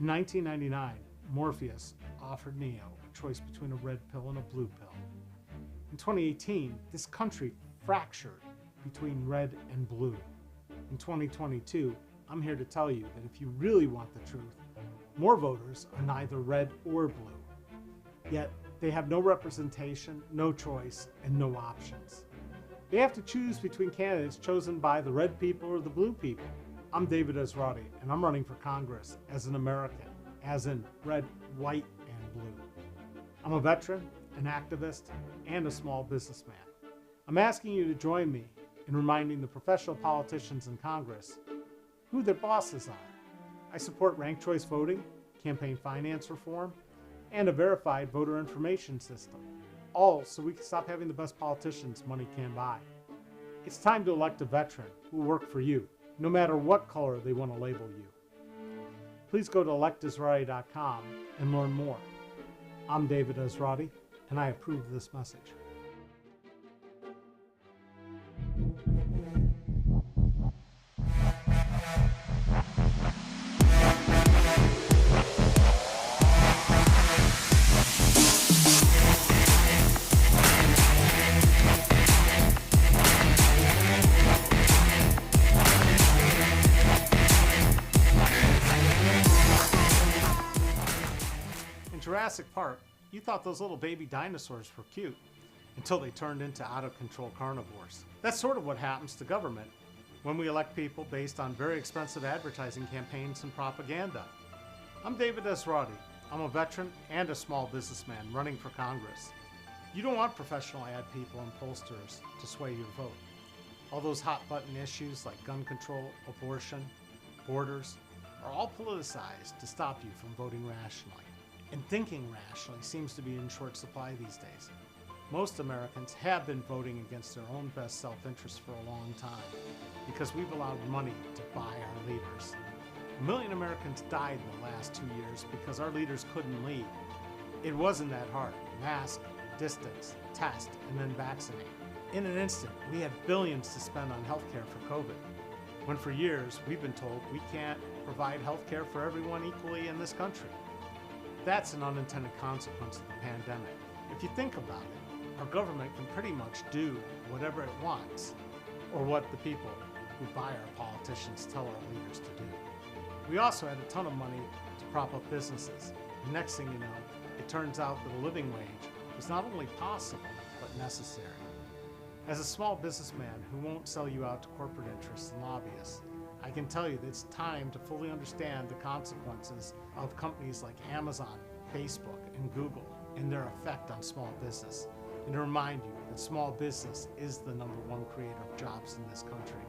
1999, Morpheus offered Neo a choice between a red pill and a blue pill. In 2018, this country fractured between red and blue. In 2022, I'm here to tell you that if you really want the truth, more voters are neither red or blue. Yet, they have no representation, no choice, and no options. They have to choose between candidates chosen by the red people or the blue people. I'm David Esrati, and I'm running for Congress as an American, as in red, white, and blue. I'm a veteran, an activist, and a small businessman. I'm asking you to join me in reminding the professional politicians in Congress who their bosses are. I support ranked choice voting, campaign finance reform, and a verified voter information system, all so we can stop having the best politicians money can buy. It's time to elect a veteran who will work for you, no matter what color they want to label you. Please go to electesrati.com and learn more. I'm David Esrati, and I approve this message. In Jurassic Park, you thought those little baby dinosaurs were cute until they turned into out-of-control carnivores. That's sort of what happens to government when we elect people based on very expensive advertising campaigns and propaganda. I'm David Esrati. I'm a veteran and a small businessman running for Congress. You don't want professional ad people and pollsters to sway your vote. All those hot-button issues like gun control, abortion, borders are all politicized to stop you from voting rationally. And thinking rationally seems to be in short supply these days. Most Americans have been voting against their own best self-interest for a long time because we've allowed money to buy our leaders. 1 million Americans died in the last 2 years because our leaders couldn't lead. It wasn't that hard. Mask, distance, test, and then vaccinate. In an instant, we had billions to spend on healthcare for COVID, when for years we've been told we can't provide healthcare for everyone equally in this country. That's an unintended consequence of the pandemic. If you think about it, our government can pretty much do whatever it wants, or what the people who buy our politicians tell our leaders to do. We also had a ton of money to prop up businesses. And next thing you know, it turns out that a living wage was not only possible, but necessary. As a small businessman who won't sell you out to corporate interests and lobbyists, I can tell you that it's time to fully understand the consequences of companies like Amazon, Facebook, and Google and their effect on small business, and to remind you that small business is the #1 creator of jobs in this country.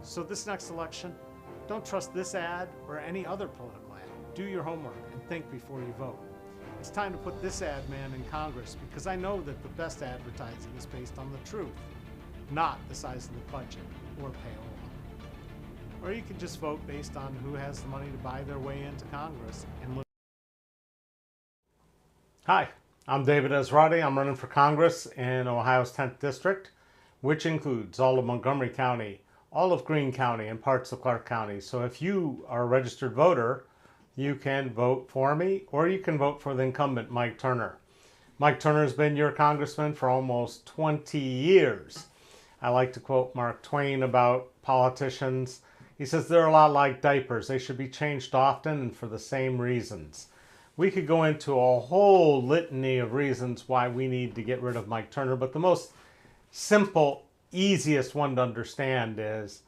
So this next election, don't trust this ad or any other political ad. Do your homework and think before you vote. It's time to put this ad man in Congress because I know that the best advertising is based on the truth, not the size of the budget or payola. Or you can just vote based on who has the money to buy their way into Congress and look. Hi, I'm David Esrati. I'm running for Congress in Ohio's 10th District, which includes all of Montgomery County, all of Greene County, and parts of Clark County. So if you are a registered voter, you can vote for me, or you can vote for the incumbent, Mike Turner. Mike Turner has been your congressman for almost 20 years. I like to quote Mark Twain about politicians. He says they're a lot like diapers. They should be changed often and for the same reasons. We could go into a whole litany of reasons why we need to get rid of Mike Turner, but the most simple, easiest one to understand is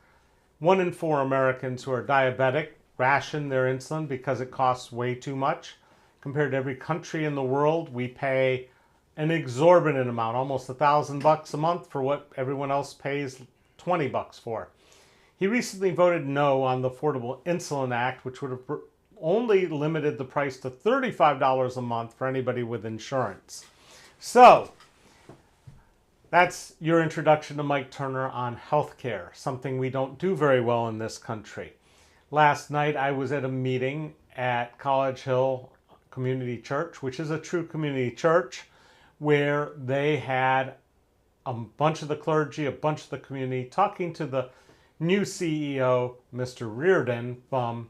1 in 4 Americans who are diabetic ration their insulin because it costs way too much. Compared to every country in the world, we pay an exorbitant amount, almost $1,000 a month for what everyone else pays $20 for. He recently voted no on the Affordable Insulin Act, which would have only limited the price to $35 a month for anybody with insurance. So, that's your introduction to Mike Turner on healthcare, something we don't do very well in this country. Last night I was at a meeting at College Hill Community Church, which is a true community church, where they had a bunch of the clergy, a bunch of the community, talking to the new CEO, Mr. Reardon, from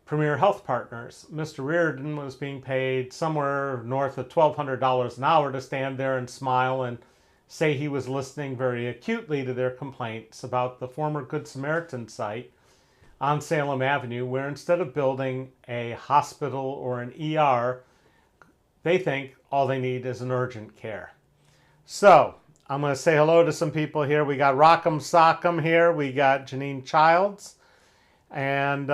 Premier Health Partners. Mr. Reardon was being paid somewhere north of $1,200 an hour to stand there and smile and say he was listening very acutely to their complaints about the former Good Samaritan site on Salem Avenue, where instead of building a hospital or an ER, they think all they need is an urgent care. So I'm going to say hello to some people here. We got Rock'em Sock'em here. We got Janine Childs and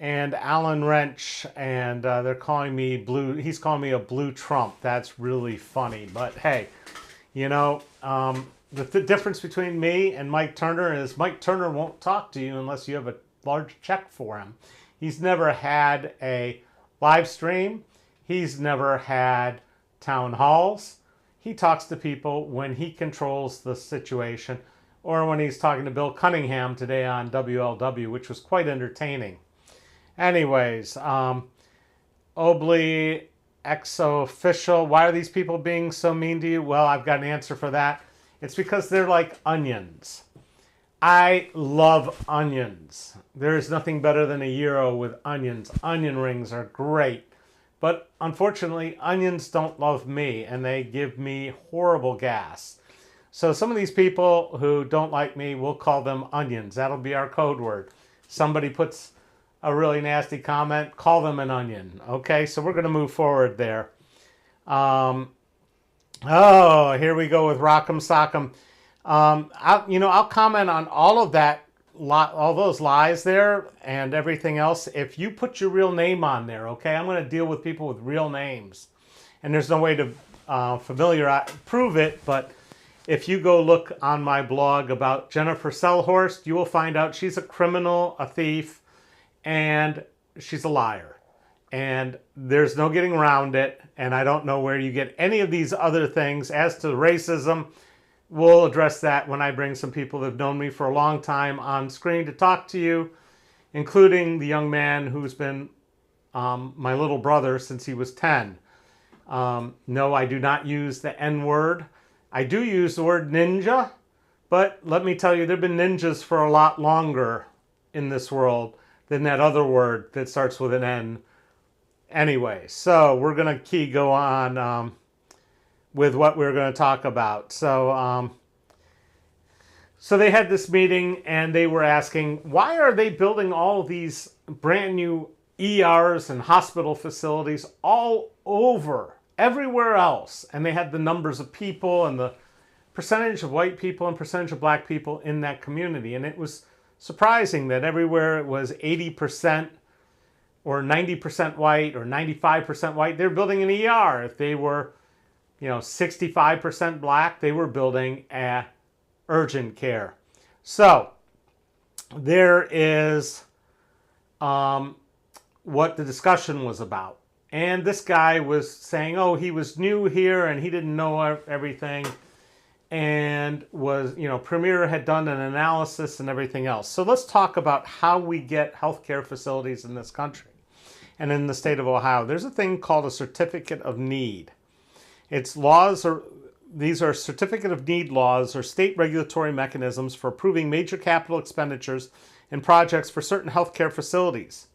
Alan Wrench, and they're calling me blue. He's calling me a blue Trump. That's really funny. But hey, you know, the difference between me and Mike Turner is Mike Turner won't talk to you unless you have a large check for him. He's never had a live stream. He's never had town halls. He talks to people when he controls the situation, or when he's talking to Bill Cunningham today on WLW, which was quite entertaining. Anyways, Obley, ex-official, why are these people being so mean to you? Well, I've got an answer for that. It's because they're like onions. I love onions. There is nothing better than a gyro with onions. Onion rings are great. But unfortunately, onions don't love me, and they give me horrible gas. So some of these people who don't like me, we'll call them onions. That'll be our code word. Somebody puts a really nasty comment, call them an onion. Okay, so we're going to move forward there. Oh, here we go with Rock'em Sock'em. I'll comment on all of that, all those lies there and everything else if you put your real name on there. Okay, I'm going to deal with people with real names, and there's no way to prove it, but if you go look on my blog about Jennifer Selhorst, you will find out she's a criminal, a thief, and she's a liar. And there's no getting around it, and I don't know where you get any of these other things. As to racism, we'll address that when I bring some people that have known me for a long time on screen to talk to you, including the young man who's been my little brother since he was 10. No, I do not use the N-word. I do use the word ninja, but let me tell you, there have been ninjas for a lot longer in this world than that other word that starts with an N. Anyway, so we're going to go on with what we're going to talk about. So they had this meeting, and they were asking, why are they building all these brand new ERs and hospital facilities all over, everywhere else? And they had the numbers of people and the percentage of white people and percentage of black people in that community. And it was surprising that everywhere it was 80% or 90% white or 95% white, they're building an ER. If they were, 65% black, they were building a urgent care. So there is what the discussion was about. And this guy was saying, oh, he was new here and he didn't know everything, and was, Premier had done an analysis and everything else. So let's talk about how we get healthcare facilities in this country and in the state of Ohio. There's a thing called a certificate of need. These are certificate of need laws, or state regulatory mechanisms for approving major capital expenditures and projects for certain healthcare facilities.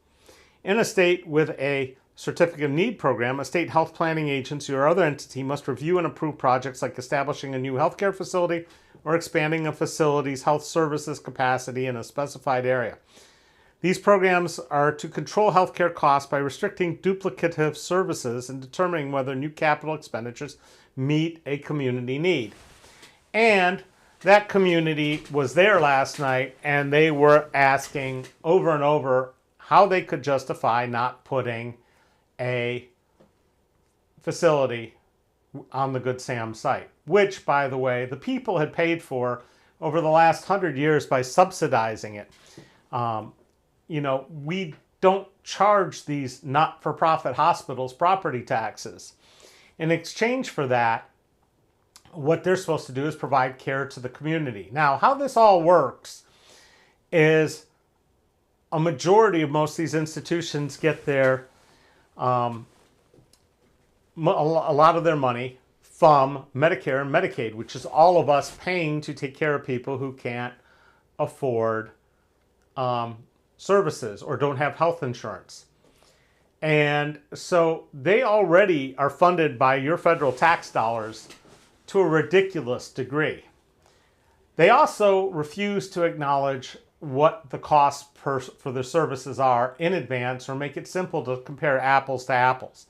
In a state with a certificate of need program, a state health planning agency or other entity must review and approve projects like establishing a new healthcare facility or expanding a facility's health services capacity in a specified area. These programs are to control healthcare costs by restricting duplicative services and determining whether new capital expenditures meet a community need. And that community was there last night, and they were asking over and over how they could justify not putting a facility on the Good Sam site, which, by the way, the people had paid for over the last 100 years by subsidizing it. We don't charge these not-for-profit hospitals property taxes. In exchange for that, what they're supposed to do is provide care to the community. Now, how this all works is a majority of most of these institutions get their a lot of their money from Medicare and Medicaid, which is all of us paying to take care of people who can't afford services or don't have health insurance. And so they already are funded by your federal tax dollars to a ridiculous degree. They also refuse to acknowledge what the costs for the services are in advance, or make it simple to compare apples to apples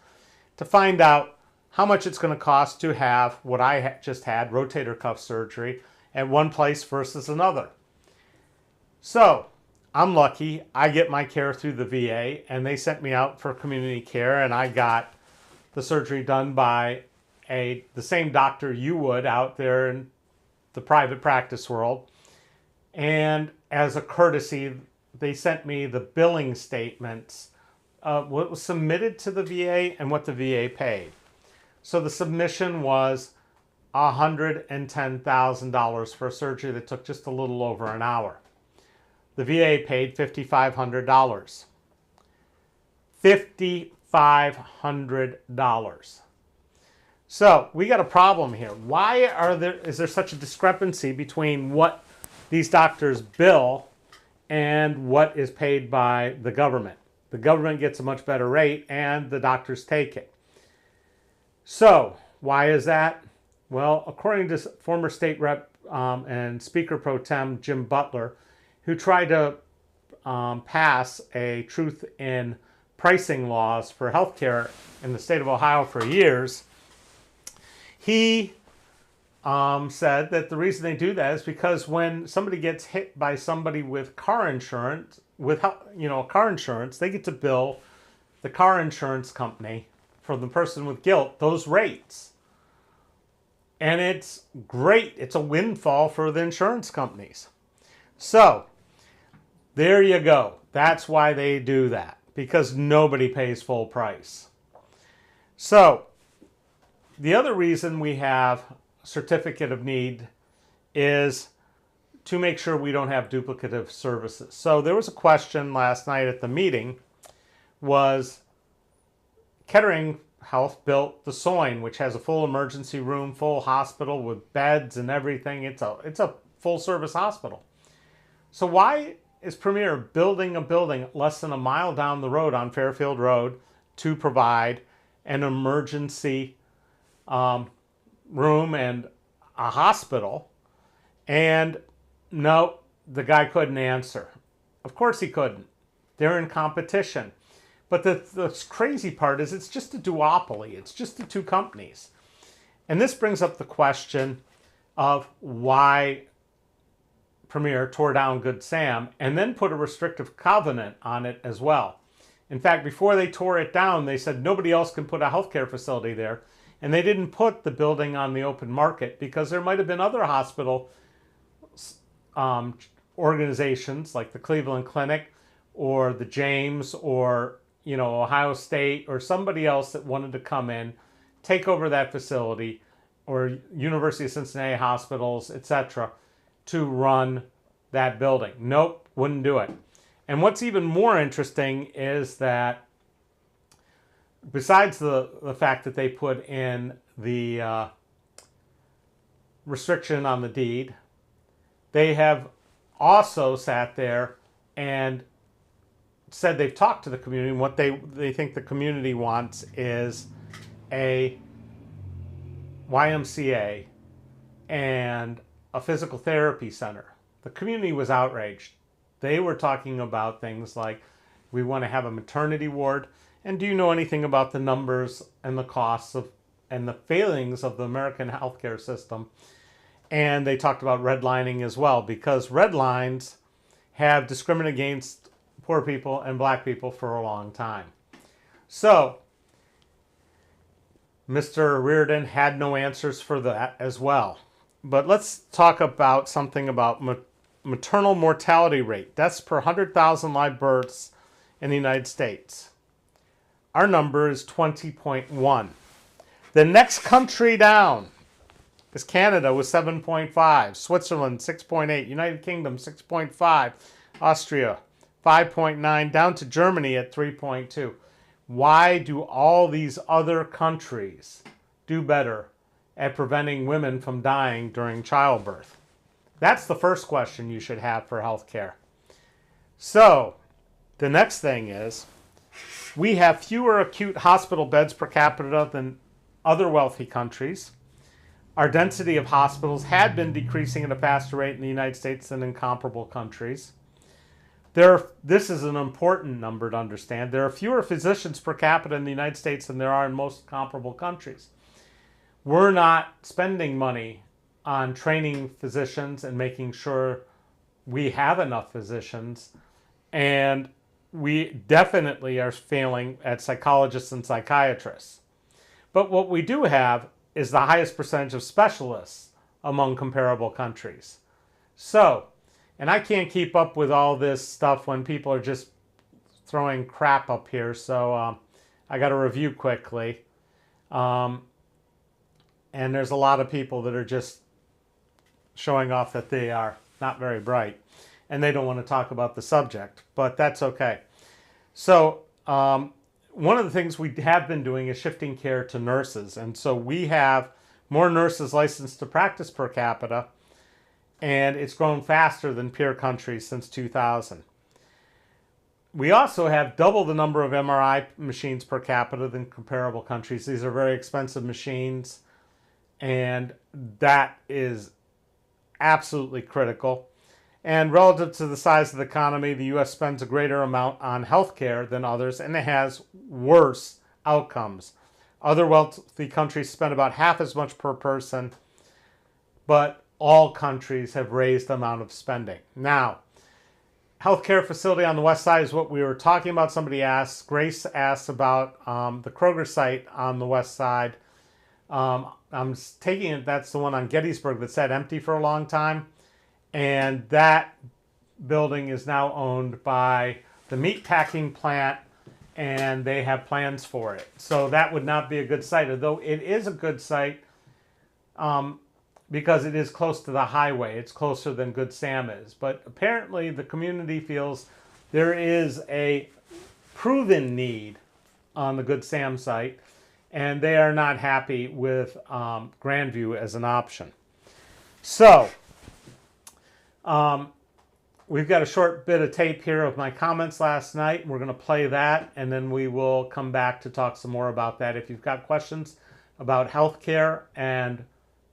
to find out how much it's going to cost to have what I just had, rotator cuff surgery, at one place versus another. So I'm lucky. I get my care through the VA, and they sent me out for community care, and I got the surgery done by the same doctor you would out there in the private practice world. And as a courtesy, they sent me the billing statements of what was submitted to the VA and what the VA paid. So the submission was $110,000 for a surgery that took just a little over an hour. The VA paid $5,500. $5,500. So we got a problem here. Why is there such a discrepancy between what these doctors bill and what is paid by the government? The government gets a much better rate and the doctors take it. So why is that? Well, according to former state rep and Speaker Pro Tem Jim Butler, who tried to pass a truth in pricing laws for healthcare in the state of Ohio for years, he said that the reason they do that is because when somebody gets hit by somebody with car insurance, car insurance, they get to bill the car insurance company for the person with guilt those rates. And it's great. It's a windfall for the insurance companies. So there you go. That's why they do that, because nobody pays full price. So the other reason we have certificate of need is to make sure we don't have duplicative services. So there was a question last night at the meeting, was Kettering Health built the Soin, which has a full emergency room, full hospital with beds and everything. It's a full service hospital. So why is Premier building a building less than a mile down the road on Fairfield Road to provide an emergency room and a hospital? And no, the guy couldn't answer. Of course he couldn't. They're in competition. But the crazy part is it's just a duopoly. It's just the two companies. And this brings up the question of why Premier tore down Good Sam and then put a restrictive covenant on it as well. In fact, before they tore it down, they said nobody else can put a healthcare facility there. And they didn't put the building on the open market because there might have been other hospital organizations like the Cleveland Clinic or the James or Ohio State or somebody else that wanted to come in, take over that facility, or University of Cincinnati hospitals, etc., to run that building. Nope, wouldn't do it. And what's even more interesting is that besides the fact that they put in the restriction on the deed, they have also sat there and said they've talked to the community, and what they think the community wants is a YMCA and a physical therapy center. The community was outraged. They were talking about things like, we want to have a maternity ward. And do you know anything about the numbers and the costs of and the failings of the American healthcare system? And they talked about redlining as well, because red lines have discriminated against poor people and black people for a long time. So Mr. Reardon had no answers for that as well. But let's talk about something about maternal mortality rate. Deaths per 100,000 live births in the United States. Our number is 20.1. The next country down is Canada with 7.5, Switzerland 6.8, United Kingdom 6.5, Austria 5.9, down to Germany at 3.2. Why do all these other countries do better at preventing women from dying during childbirth? That's the first question you should have for healthcare. So, the next thing is we have fewer acute hospital beds per capita than other wealthy countries. Our density of hospitals had been decreasing at a faster rate in the United States than in comparable countries. This is an important number to understand. There are fewer physicians per capita in the United States than there are in most comparable countries. We're not spending money on training physicians and making sure we have enough physicians, and we definitely are failing at psychologists and psychiatrists. But what we do have is the highest percentage of specialists among comparable countries. So, and I can't keep up with all this stuff when people are just throwing crap up here, so I got to review quickly. And there's a lot of people that are just showing off that they are not very bright, and they don't want to talk about the subject, but that's okay. So one of the things we have been doing is shifting care to nurses, and so we have more nurses licensed to practice per capita, and it's grown faster than peer countries since 2000. We also have double the number of MRI machines per capita than comparable countries. These are very expensive machines, and that is absolutely critical. And relative to the size of the economy, the U.S. spends a greater amount on healthcare than others, and it has worse outcomes. Other wealthy countries spend about half as much per person, but all countries have raised the amount of spending. Now, healthcare facility on the west side is what we were talking about. Somebody asked, Grace asked about the Kroger site on the west side. I'm taking it that's the one on Gettysburg that sat empty for a long time. And that building is now owned by the meatpacking plant, and they have plans for it. So that would not be a good site, although it is a good site because it is close to the highway. It's closer than Good Sam is. But apparently the community feels there is a proven need on the Good Sam site, and they are not happy with Grandview as an option. So we've got a short bit of tape here of my comments last night. We're going to play that, and then we will come back to talk some more about that. If you've got questions about healthcare and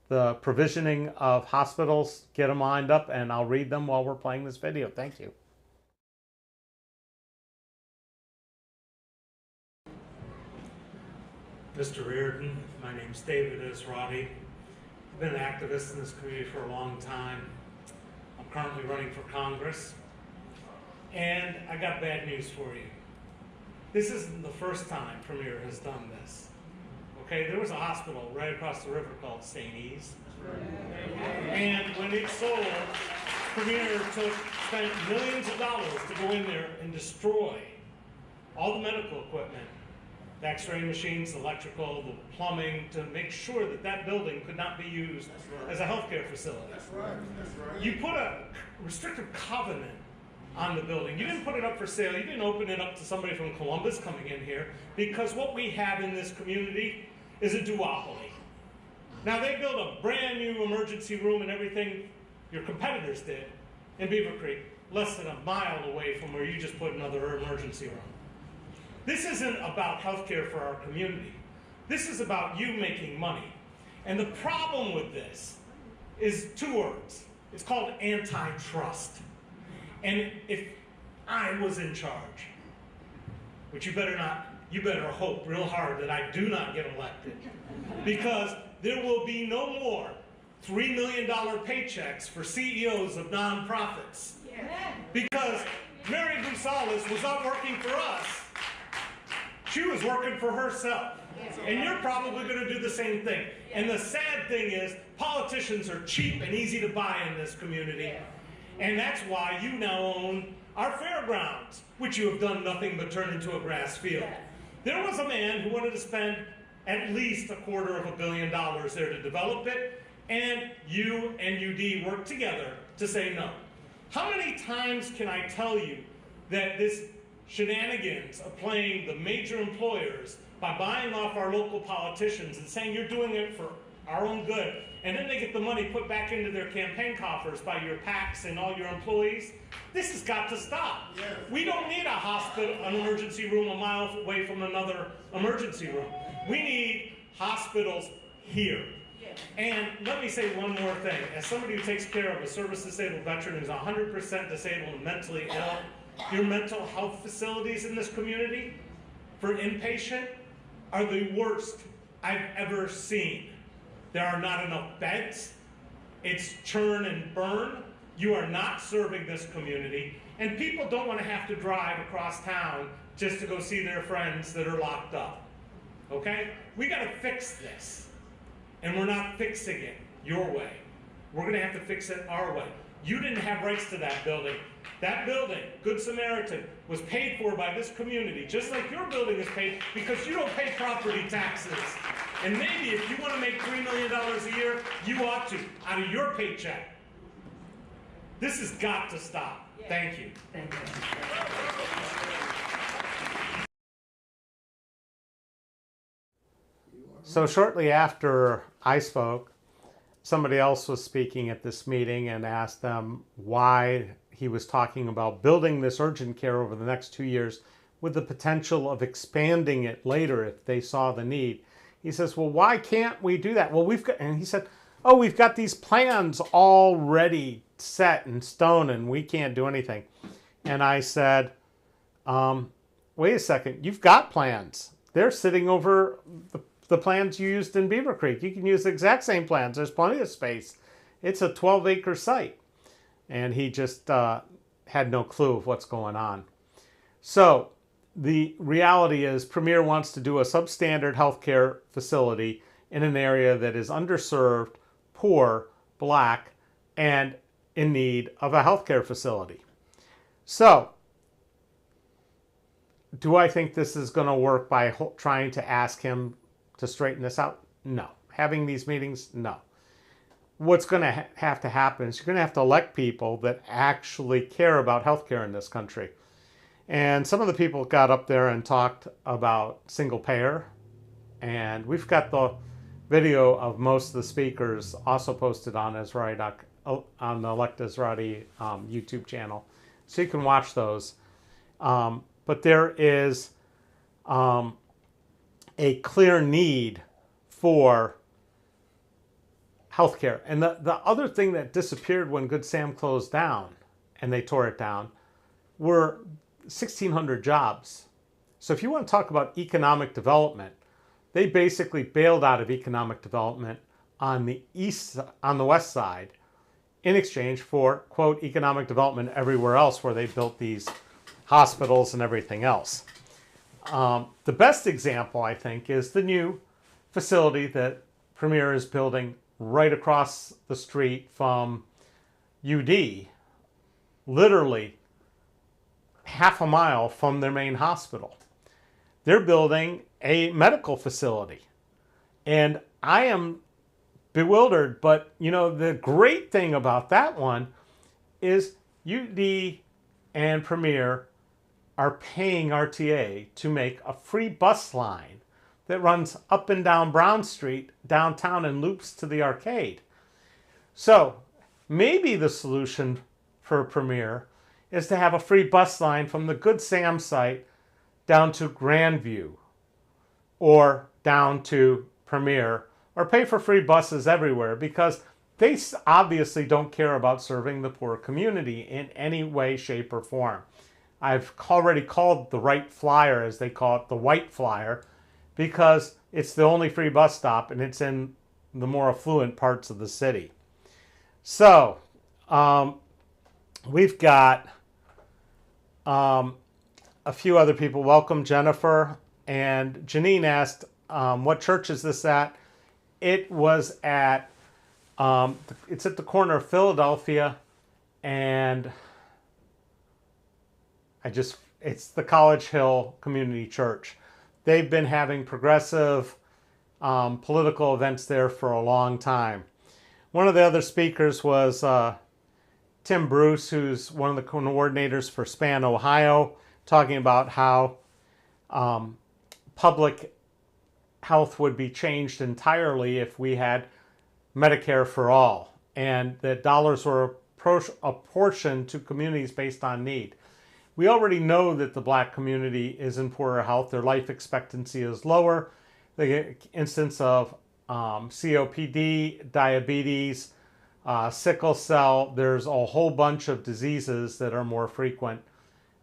the provisioning of hospitals, get them lined up, and I'll read them while we're playing this video. Thank you. Mr. Reardon, my name's David Esrati. I've been an activist in this community for a long time. I'm currently running for Congress, and I got bad news for you. This isn't the first time Premier has done this. Okay, there was a hospital right across the river called St. E's, and when it sold, Premier spent millions of dollars to go in there and destroy all the medical equipment, the x-ray machines, the electrical, the plumbing, to make sure that that building could not be used as a healthcare facility. That's right. You put a restrictive covenant on the building. You didn't put it up for sale. You didn't open it up to somebody from Columbus coming in here, because what we have in this community is a duopoly. Now, they built a brand new emergency room and everything your competitors did in Beaver Creek, less than a mile away from where you just put another emergency room. This isn't about healthcare for our community. This is about you making money. And the problem with this is two words. It's called antitrust. And if I was in charge, which you better hope real hard that I do not get elected, because there will be no more $3 million paychecks for CEOs of nonprofits. Because Mary Gonzalez was not working for us. She was working for herself. And you're probably going to do the same thing. And the sad thing is, politicians are cheap and easy to buy in this community. And that's why you now own our fairgrounds, which you have done nothing but turn into a grass field. There was a man who wanted to spend at least $250 million there to develop it, and you and UD worked together to say no. How many times can I tell you that this shenanigans of playing the major employers by buying off our local politicians and saying you're doing it for our own good, and then they get the money put back into their campaign coffers by your PACs and all your employees. This has got to stop. Yes. We don't need a hospital, an emergency room a mile away from another emergency room. We need hospitals here. Yes. And let me say one more thing. As somebody who takes care of a service-disabled veteran who's 100% disabled and mentally ill, your mental health facilities in this community for inpatient are the worst I've ever seen. There are not enough beds. It's churn and burn. You are not serving this community. And people don't want to have to drive across town just to go see their friends that are locked up. Okay? We got to fix this. And we're not fixing it your way. We're going to have to fix it our way. You didn't have rights to that building. That building, Good Samaritan, was paid for by this community, just like your building is paid, because you don't pay property taxes. And maybe if you want to make $3 million a year, you ought to, out of your paycheck. This has got to stop. Yeah. Thank you. Thank you. So shortly after I spoke, somebody else was speaking at this meeting and asked them why he was talking about building this urgent care over the next 2 years with the potential of expanding it later if they saw the need. He says, well, why can't we do that? Well, and he said, oh, we've got these plans already set in stone and we can't do anything. And I said, wait a second, you've got plans. They're sitting over the plans you used in Beaver Creek. You can use the exact same plans. There's plenty of space. It's a 12-acre site. And he just had no clue of what's going on. So the reality is Premier wants to do a substandard healthcare facility in an area that is underserved, poor, black, and in need of a healthcare facility. So do I think this is going to work by trying to ask him to straighten this out? No. Having these meetings? No. What's going to have to happen is you're going to have to elect people that actually care about healthcare in this country. And some of the people got up there and talked about single payer. And we've got the video of most of the speakers also posted on Esrati, on the Elect Esrati YouTube channel. So you can watch those. But there is a clear need for healthcare. And the other thing that disappeared when Good Sam closed down and they tore it down were 1,600 jobs. So if you want to talk about economic development, they basically bailed out of economic development on the west side in exchange for, quote, economic development everywhere else where they built these hospitals and everything else. The best example, I think, is the new facility that Premier is building right across the street from UD, literally half a mile from their main hospital. They're building a medical facility. And I am bewildered, but you know, the great thing about that one is UD and Premier are paying RTA to make a free bus line that runs up and down Brown Street downtown and loops to the arcade. So maybe the solution for Premier is to have a free bus line from the Good Sam site down to Grandview or down to Premier, or pay for free buses everywhere, because they obviously don't care about serving the poor community in any way, shape, or form. I've already called the right flyer, as they call it, the white flyer, because it's the only free bus stop and it's in the more affluent parts of the city. So we've got a few other people. Welcome, Jennifer. And Janine asked, what church is this at? It was at, it's at the corner of Philadelphia and it's the College Hill Community Church. They've been having progressive political events there for a long time. One of the other speakers was Tim Bruce, who's one of the coordinators for SPAN Ohio, talking about how public health would be changed entirely if we had Medicare for all, and that dollars were apportioned to communities based on need. We already know that the black community is in poorer health. Their life expectancy is lower. The instance of COPD, diabetes, sickle cell, there's a whole bunch of diseases that are more frequent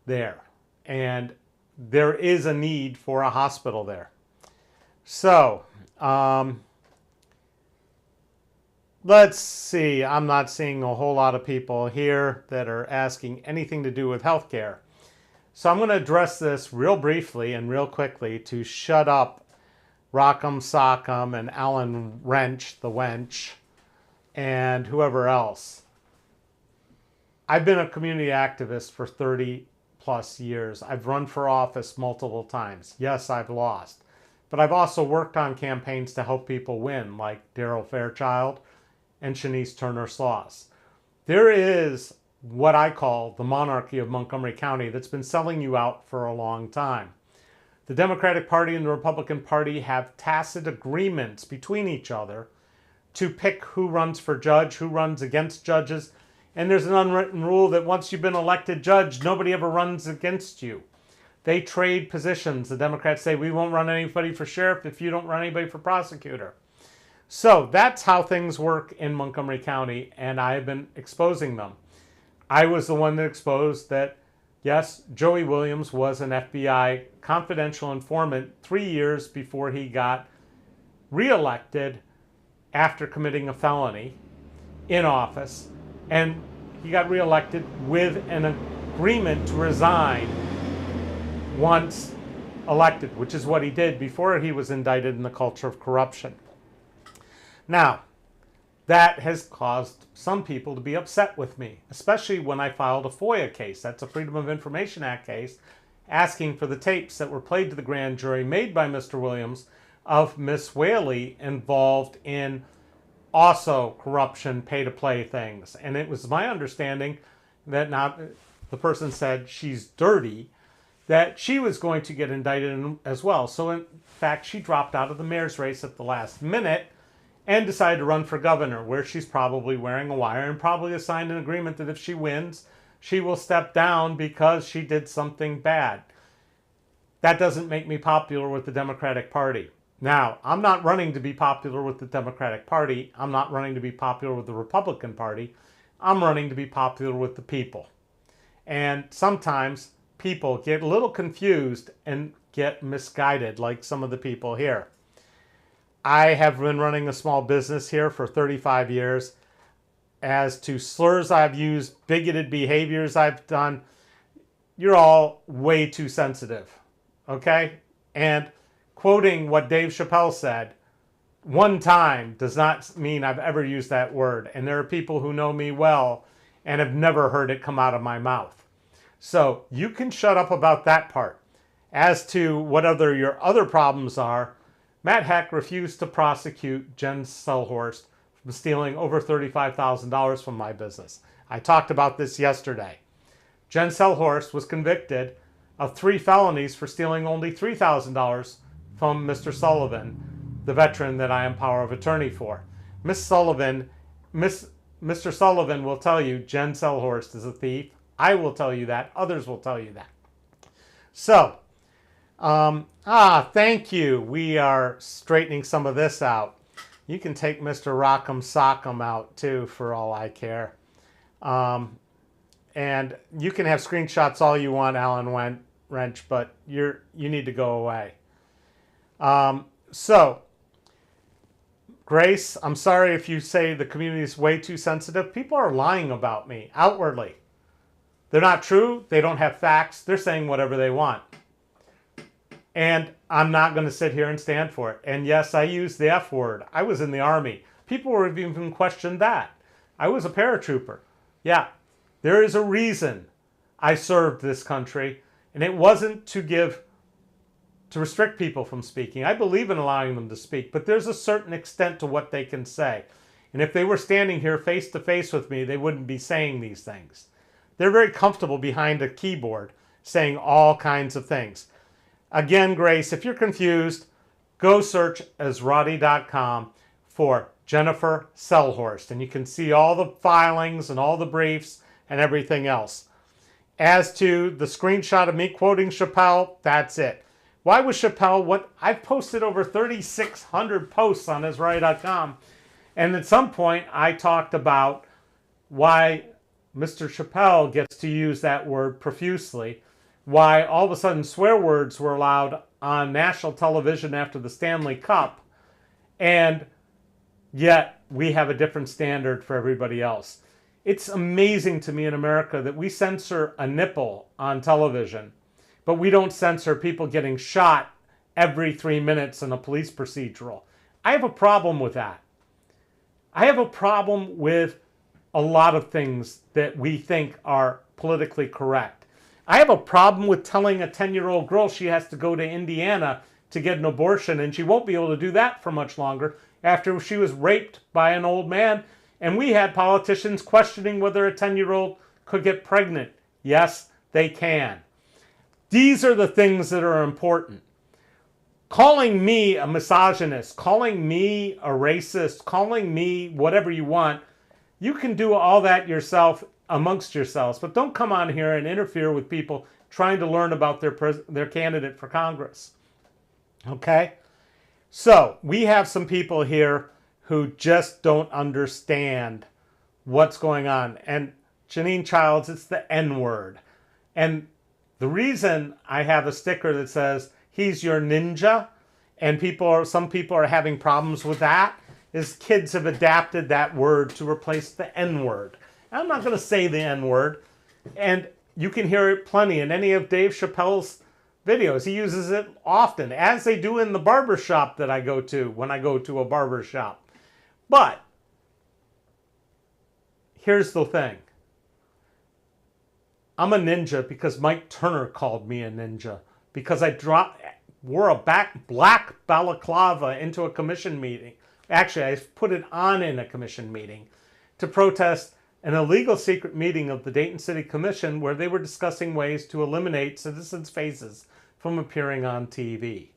there. And there is a need for a hospital there. So, let's see. I'm not seeing a whole lot of people here that are asking anything to do with healthcare. So I'm going to address this real briefly and real quickly to shut up Rock'em Sock'em and Alan Wrench, the wench, and whoever else. I've been a community activist for 30 plus years. I've run for office multiple times. Yes, I've lost. But I've also worked on campaigns to help people win, like Daryl Fairchild and Shanice Turner Sloss. There is what I call the monarchy of Montgomery County that's been selling you out for a long time. The Democratic Party and the Republican Party have tacit agreements between each other to pick who runs for judge, who runs against judges, and there's an unwritten rule that once you've been elected judge, nobody ever runs against you. They trade positions. The Democrats say, we won't run anybody for sheriff if you don't run anybody for prosecutor. So that's how things work in Montgomery County, and I've been exposing them. I was the one that exposed that, yes, Joey Williams was an FBI confidential informant 3 years before he got reelected after committing a felony in office, and he got reelected with an agreement to resign once elected, which is what he did before he was indicted in the culture of corruption. Now, that has caused some people to be upset with me, especially when I filed a FOIA case. That's a Freedom of Information Act case, asking for the tapes that were played to the grand jury made by Mr. Williams of Miss Whaley involved in also corruption, pay-to-play things. And it was my understanding that now the person said she's dirty, that she was going to get indicted as well. So in fact, she dropped out of the mayor's race at the last minute and decided to run for governor, where she's probably wearing a wire and probably has signed an agreement that if she wins, she will step down because she did something bad. That doesn't make me popular with the Democratic Party. Now, I'm not running to be popular with the Democratic Party. I'm not running to be popular with the Republican Party. I'm running to be popular with the people. And sometimes people get a little confused and get misguided, like some of the people here. I have been running a small business here for 35 years. As to slurs I've used, bigoted behaviors I've done, you're all way too sensitive, okay? And quoting what Dave Chappelle said one time does not mean I've ever used that word. And there are people who know me well and have never heard it come out of my mouth. So you can shut up about that part. As to what your other problems are, Matt Heck refused to prosecute Jen Selhorst from stealing over $35,000 from my business. I talked about this yesterday. Jen Selhorst was convicted of 3 felonies for stealing only $3,000 from Mr. Sullivan, the veteran that I am power of attorney for. Mr. Sullivan will tell you Jen Selhorst is a thief. I will tell you that. Others will tell you that. So, thank you. We are straightening some of this out. You can take Mr. Rock'em Sock'em out too, for all I care. And you can have screenshots all you want, Alan Wrench, but you need to go away. So, Grace, I'm sorry if you say the community is way too sensitive. People are lying about me outwardly. They're not true. They don't have facts. They're saying whatever they want. And I'm not going to sit here and stand for it. And yes, I used the F word. I was in the Army. People were even questioned that. I was a paratrooper. Yeah, there is a reason I served this country. And it wasn't to restrict people from speaking. I believe in allowing them to speak. But there's a certain extent to what they can say. And if they were standing here face to face with me, they wouldn't be saying these things. They're very comfortable behind a keyboard saying all kinds of things. Again, Grace, if you're confused, go search Esrati.com for Jennifer Selhorst, and you can see all the filings and all the briefs and everything else. As to the screenshot of me quoting Chappelle, that's it. Why was Chappelle, I've posted over 3,600 posts on Esrati.com, and at some point I talked about why Mr. Chappelle gets to use that word profusely, why all of a sudden swear words were allowed on national television after the Stanley Cup, and yet we have a different standard for everybody else. It's amazing to me in America that we censor a nipple on television, but we don't censor people getting shot every 3 minutes in a police procedural. I have a problem with that. I have a problem with a lot of things that we think are politically correct. I have a problem with telling a 10-year-old girl she has to go to Indiana to get an abortion, and she won't be able to do that for much longer after she was raped by an old man. And we had politicians questioning whether a 10-year-old could get pregnant. Yes, they can. These are the things that are important. Calling me a misogynist, calling me a racist, calling me whatever you want, you can do all that yourself amongst yourselves, but don't come on here and interfere with people trying to learn about their candidate for Congress. Okay? So, we have some people here who just don't understand what's going on. And Janine Childs, it's the N-word. And the reason I have a sticker that says, he's your ninja, and some people are having problems with that, is kids have adapted that word to replace the N-word. I'm not going to say the N-word, and you can hear it plenty in any of Dave Chappelle's videos. He uses it often, as they do in the barber shop that I go to when I go to a barber shop. But here's the thing. I'm a ninja because Mike Turner called me a ninja, because I wore a black balaclava into a commission meeting. Actually, I put it on in a commission meeting to protest an illegal secret meeting of the Dayton City Commission where they were discussing ways to eliminate citizens' faces from appearing on TV.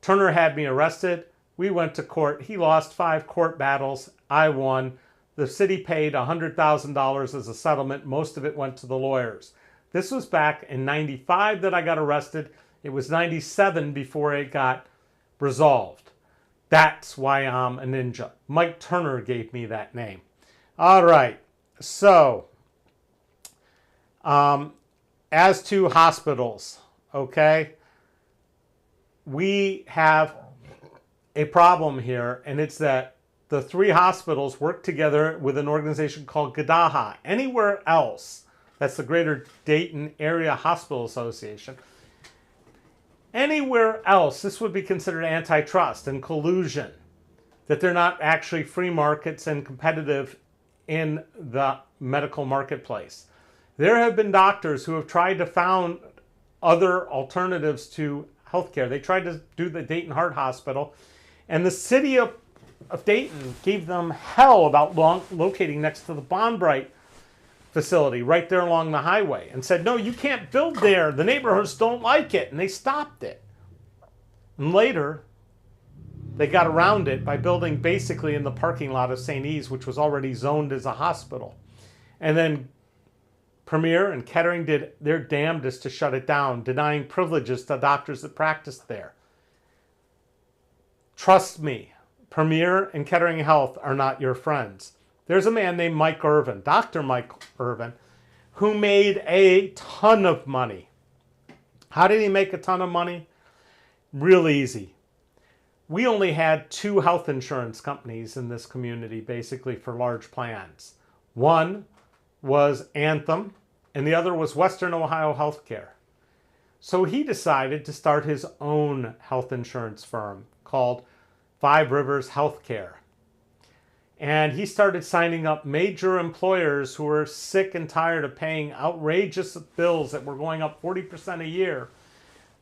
Turner had me arrested. We went to court. He lost 5 court battles. I won. The city paid $100,000 as a settlement. Most of it went to the lawyers. This was back in 95 that I got arrested. It was 97 before it got resolved. That's why I'm a ninja. Mike Turner gave me that name. All right. So, as to hospitals, okay, we have a problem here, and it's that the 3 hospitals work together with an organization called GDAHA. Anywhere else, that's the Greater Dayton Area Hospital Association, anywhere else, this would be considered antitrust and collusion, that they're not actually free markets and competitive in the medical marketplace. There have been doctors who have tried to found other alternatives to healthcare. They tried to do the Dayton Heart Hospital, and the city of Dayton gave them hell about locating next to the Bond-Bright facility right there along the highway, and said, no, you can't build there. The neighborhoods don't like it, and they stopped it. And later, they got around it by building basically in the parking lot of St. E's, which was already zoned as a hospital. And then Premier and Kettering did their damnedest to shut it down, denying privileges to doctors that practiced there. Trust me, Premier and Kettering Health are not your friends. There's a man named Mike Irvin, Dr. Mike Irvin, who made a ton of money. How did he make a ton of money? Real easy. We only had 2 health insurance companies in this community, basically, for large plans. One was Anthem, and the other was Western Ohio Healthcare. So he decided to start his own health insurance firm called Five Rivers Healthcare. And he started signing up major employers who were sick and tired of paying outrageous bills that were going up 40% a year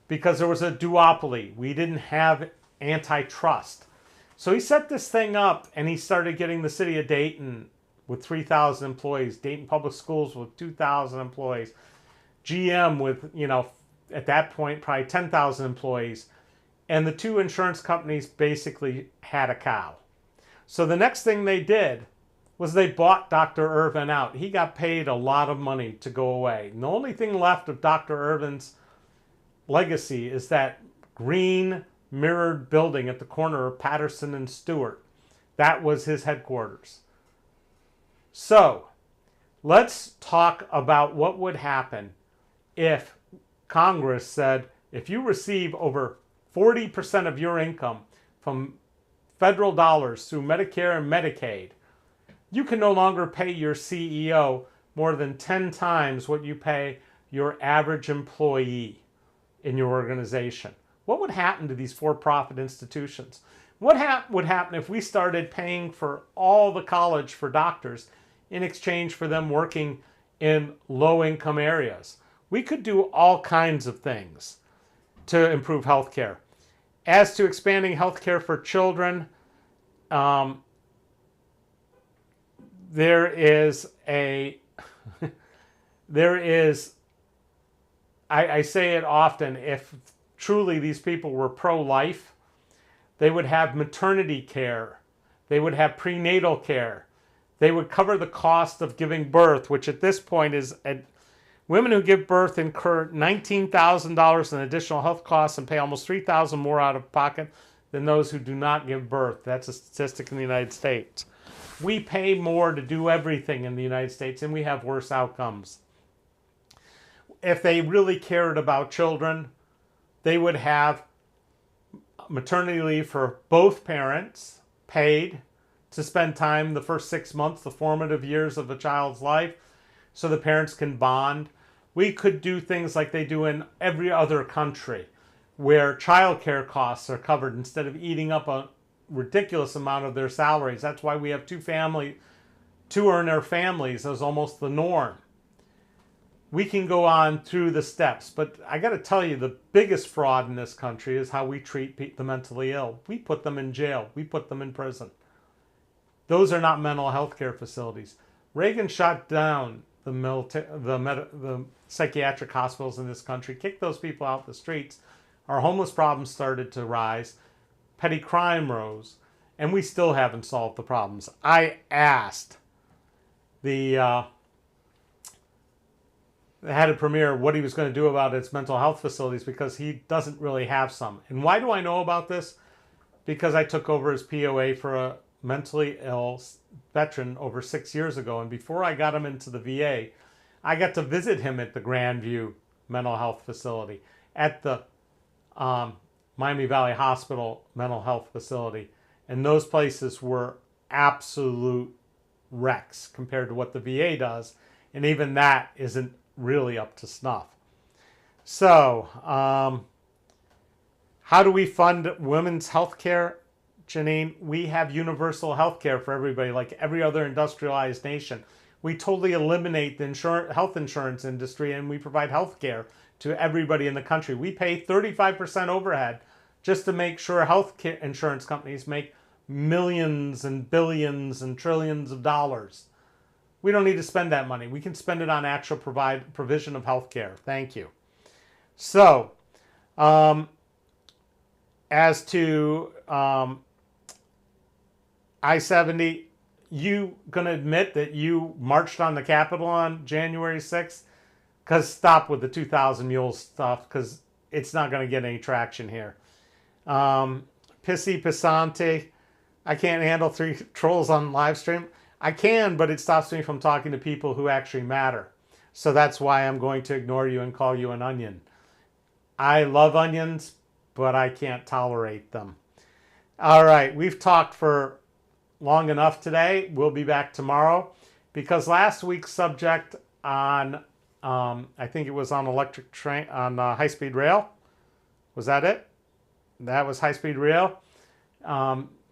because there was a duopoly. We didn't have antitrust. So he set this thing up, and he started getting the city of Dayton with 3,000 employees, Dayton Public Schools with 2,000 employees, GM with, at that point, probably 10,000 employees, and the two insurance companies basically had a cow. So the next thing they did was they bought Dr. Irvin out. He got paid a lot of money to go away. And the only thing left of Dr. Irvin's legacy is that green mirrored building at the corner of Patterson and Stewart. That was his headquarters. So let's talk about what would happen if Congress said, if you receive over 40% of your income from federal dollars through Medicare and Medicaid, you can no longer pay your CEO more than 10 times what you pay your average employee in your organization. What would happen to these for-profit institutions? What would happen if we started paying for all the college for doctors in exchange for them working in low-income areas? We could do all kinds of things to improve healthcare. As to expanding healthcare for children, there is, I say it often, if truly these people were pro-life, they would have maternity care, they would have prenatal care, they would cover the cost of giving birth, which at this point is, women who give birth incur $19,000 in additional health costs and pay almost $3,000 more out of pocket than those who do not give birth. That's a statistic in the United States. We pay more to do everything in the United States, and we have worse outcomes. If they really cared about children, they would have maternity leave for both parents, paid, to spend time the first 6 months, the formative years of a child's life, so the parents can bond. We could do things like they do in every other country, where childcare costs are covered instead of eating up a ridiculous amount of their salaries. That's why we have two earner families as almost the norm. We can go on through the steps, but I got to tell you, the biggest fraud in this country is how we treat the mentally ill. We put them in jail. We put them in prison. Those are not mental health care facilities. Reagan shut down the psychiatric hospitals in this country, kicked those people out the streets. Our homeless problem started to rise. Petty crime rose, and we still haven't solved the problems. I asked the head of Premier what he was going to do about its mental health facilities, because he doesn't really have some. And why do I know about this? Because I took over as POA for a mentally ill veteran over 6 years ago, and before I got him into the VA, I got to visit him at the Grandview Mental Health Facility, at the Miami Valley Hospital Mental Health Facility, and those places were absolute wrecks compared to what the VA does, and even that isn't really up to snuff. So, how do we fund women's health care, Janine? We have universal health care for everybody, like every other industrialized nation. We totally eliminate the health insurance industry, and we provide health care to everybody in the country. We pay 35% overhead just to make sure health care insurance companies make millions and billions and trillions of dollars. We don't need to spend that money. We can spend it on actual provision of health care. Thank you. So, as to I-70, you going to admit that you marched on the Capitol on January 6th? Because stop with the 2,000 mules stuff, because it's not going to get any traction here. Pissy Pisante, I can't handle 3 trolls on live stream. I can, but it stops me from talking to people who actually matter. So that's why I'm going to ignore you and call you an onion. I love onions, but I can't tolerate them. All right, we've talked for long enough today. We'll be back tomorrow, because last week's subject on, I think it was on electric train, on high-speed rail. Was that it? That was high-speed rail.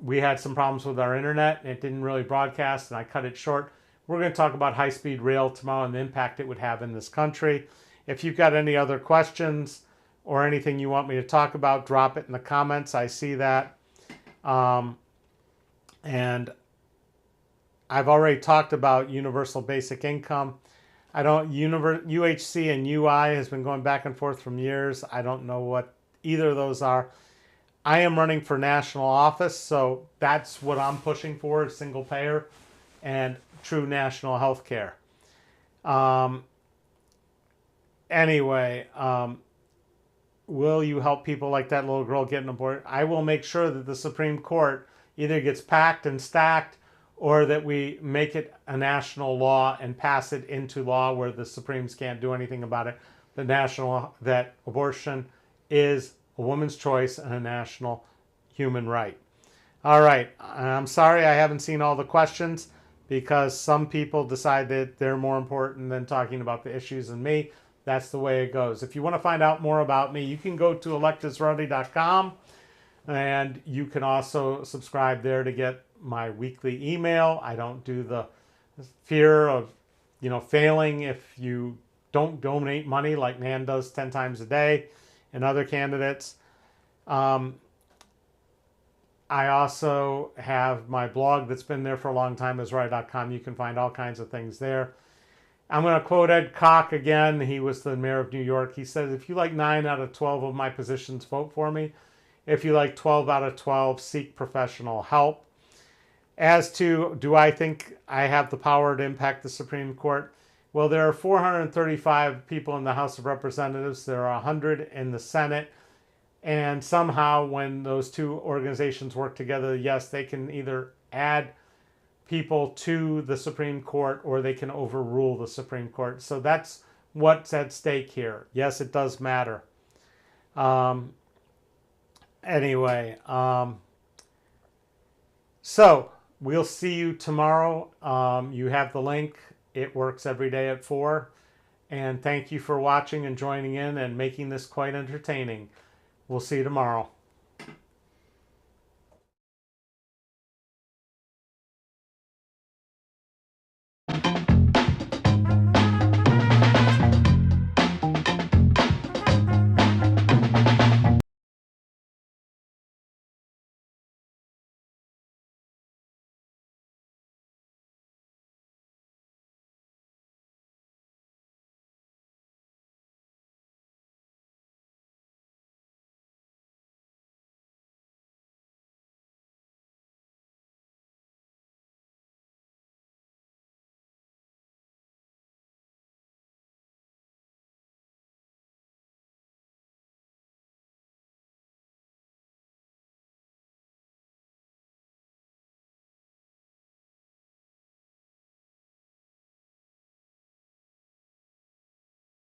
We had some problems with our internet, and it didn't really broadcast, and I cut it short. We're going to talk about high-speed rail tomorrow and the impact it would have in this country. If you've got any other questions or anything you want me to talk about, drop it in the comments. I see that. And I've already talked about universal basic income. UHC and UI has been going back and forth from years. I don't know what either of those are. I am running for national office, so that's what I'm pushing for, single payer and true national health care. Anyway, will you help people like that little girl get an abortion? I will make sure that the Supreme Court either gets packed and stacked, or that we make it a national law and pass it into law where the Supremes can't do anything about it. That abortion is a woman's choice and a national human right. All right, I'm sorry I haven't seen all the questions because some people decide that they're more important than talking about the issues than me. That's the way it goes. If you want to find out more about me, you can go to electesruddy.com, and you can also subscribe there to get my weekly email. I don't do the fear of, failing if you don't donate money like Nan does 10 times a day and other candidates. I also have my blog that's been there for a long time, Esrati.com. You can find all kinds of things there. I'm going to quote Ed Koch again. He was the mayor of New York. He says, if you like 9 out of 12 of my positions, vote for me. If you like 12 out of 12, seek professional help. As to, do I think I have the power to impact the Supreme Court? Well, there are 435 people in the House of Representatives. There are 100 in the Senate. And somehow when those two organizations work together, yes, they can either add people to the Supreme Court or they can overrule the Supreme Court. So that's what's at stake here. Yes, it does matter. Anyway, so we'll see you tomorrow. You have the link. It works every day at 4. And thank you for watching and joining in and making this quite entertaining. We'll see you tomorrow.